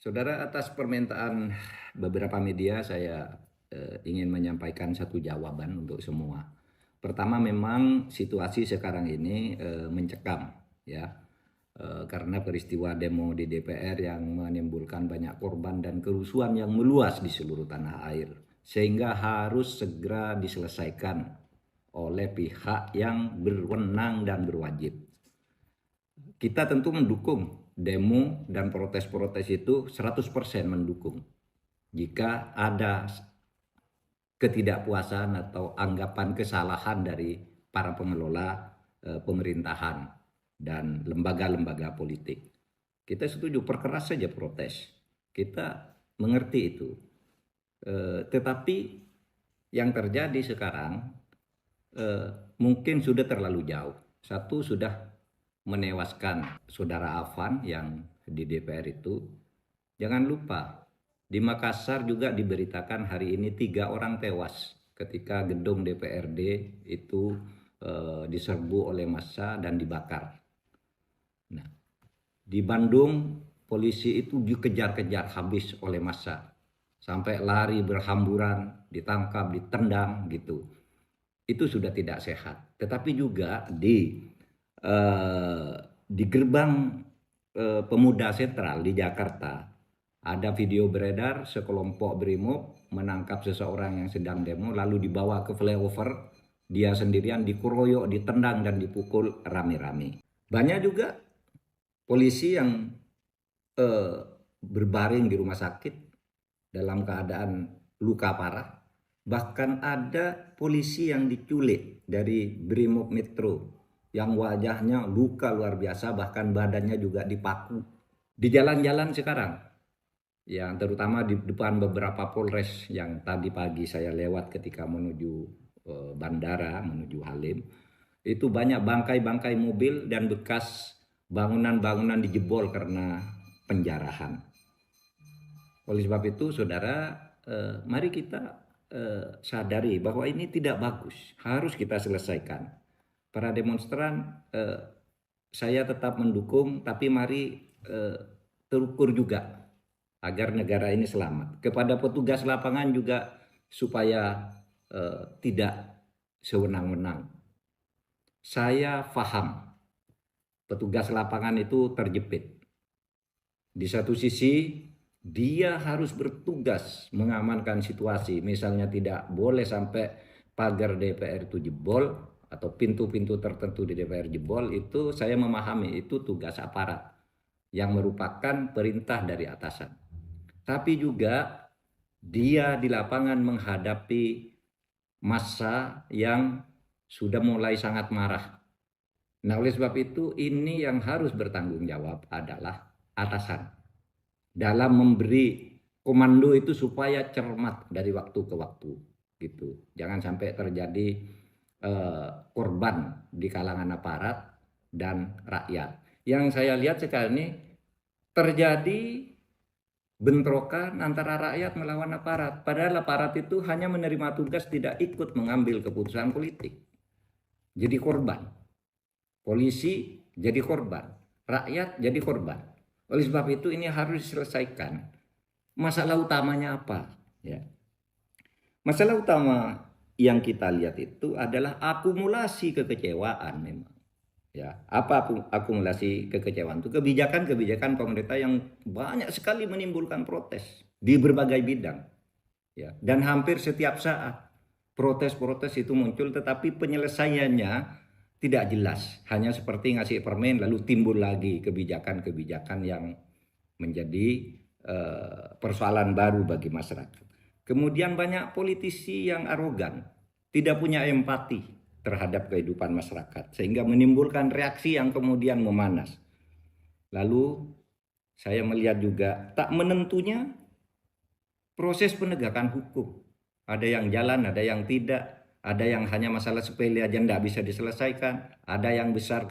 Saudara, atas permintaan beberapa media saya ingin menyampaikan satu jawaban untuk semua. Pertama, memang situasi sekarang ini mencekam, ya, karena peristiwa demo di DPR yang menimbulkan banyak korban dan kerusuhan yang meluas di seluruh tanah air, sehingga harus segera diselesaikan oleh pihak yang berwenang dan berwajib. Kita tentu mendukung demo dan protes-protes itu 100% mendukung. Jika ada ketidakpuasan atau anggapan kesalahan dari para pengelola pemerintahan dan lembaga-lembaga politik, kita setuju, perkeras saja protes. Kita mengerti itu. Tetapi yang terjadi sekarang mungkin sudah terlalu jauh. Satu, sudah menewaskan saudara Afan yang di DPR itu. Jangan lupa, di Makassar juga diberitakan hari ini 3 orang tewas ketika gedung DPRD itu diserbu oleh massa dan dibakar. Nah, di Bandung polisi itu dikejar-kejar habis oleh massa, sampai lari berhamburan, ditangkap, ditendang gitu. Itu sudah tidak sehat. Tetapi juga di gerbang Pemuda Sentral di Jakarta ada video beredar sekelompok brimob menangkap seseorang yang sedang demo lalu dibawa ke flyover, dia sendirian dikeroyok, ditendang dan dipukul rame-rame. Banyak juga polisi yang berbaring di rumah sakit dalam keadaan luka parah. Bahkan ada polisi yang diculik dari Brimob Metro yang wajahnya luka luar biasa, bahkan badannya juga dipaku. Di jalan-jalan sekarang, yang terutama di depan beberapa polres yang tadi pagi saya lewat ketika menuju bandara, menuju Halim, itu banyak bangkai-bangkai mobil dan bekas bangunan-bangunan dijebol karena penjarahan. Oleh sebab itu, saudara, mari kita sadari bahwa ini tidak bagus, harus kita selesaikan. Para demonstran, saya tetap mendukung, tapi mari terukur juga agar negara ini selamat. Kepada petugas lapangan juga supaya tidak sewenang-wenang. Saya paham petugas lapangan itu terjepit. Di satu sisi dia harus bertugas mengamankan situasi, misalnya tidak boleh sampai pagar DPR itu jebol atau pintu-pintu tertentu di DPR jebol. Itu saya memahami, itu tugas aparat yang merupakan perintah dari atasan. Tapi juga dia di lapangan menghadapi massa yang sudah mulai sangat marah. Nah, oleh sebab itu ini yang harus bertanggung jawab adalah atasan dalam memberi komando itu supaya cermat dari waktu ke waktu gitu. Jangan sampai terjadi korban di kalangan aparat dan rakyat. Yang saya lihat sekarang ini terjadi bentrokan antara rakyat melawan aparat. Padahal aparat itu hanya menerima tugas, tidak ikut mengambil keputusan politik. Jadi korban. Polisi jadi korban. Rakyat jadi korban. Oleh sebab itu ini harus diselesaikan. Masalah utamanya apa? Ya. Masalah utama yang kita lihat itu adalah akumulasi kekecewaan memang. Ya, apa akumulasi kekecewaan itu? Kebijakan-kebijakan pemerintah yang banyak sekali menimbulkan protes di berbagai bidang. Ya, dan hampir setiap saat protes-protes itu muncul, tetapi penyelesaiannya tidak jelas. Hanya seperti ngasih permen lalu timbul lagi kebijakan-kebijakan yang menjadi persoalan baru bagi masyarakat. Kemudian banyak politisi yang arogan, tidak punya empati terhadap kehidupan masyarakat, sehingga menimbulkan reaksi yang kemudian memanas. Lalu saya melihat juga tak menentunya proses penegakan hukum. Ada yang jalan, ada yang tidak, ada yang hanya masalah sepele aja tidak bisa diselesaikan, ada yang besar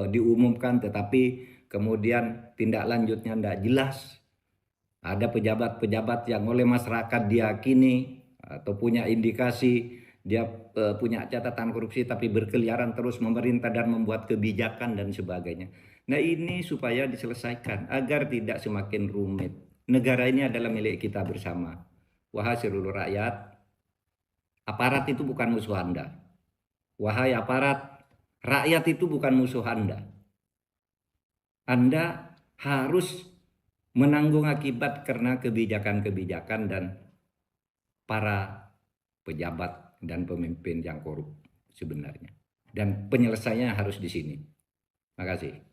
diumumkan tetapi kemudian tindak lanjutnya tidak jelas. Ada pejabat-pejabat yang oleh masyarakat diyakini atau punya indikasi dia punya catatan korupsi tapi berkeliaran terus memerintah dan membuat kebijakan dan sebagainya. Nah, ini supaya diselesaikan agar tidak semakin rumit. Negara ini adalah milik kita bersama. Wahai seluruh rakyat, aparat itu bukan musuh Anda. Wahai aparat, rakyat itu bukan musuh Anda. Anda harus menanggung akibat karena kebijakan-kebijakan dan para pejabat dan pemimpin yang korup sebenarnya. Dan penyelesaiannya harus di sini. Terima kasih.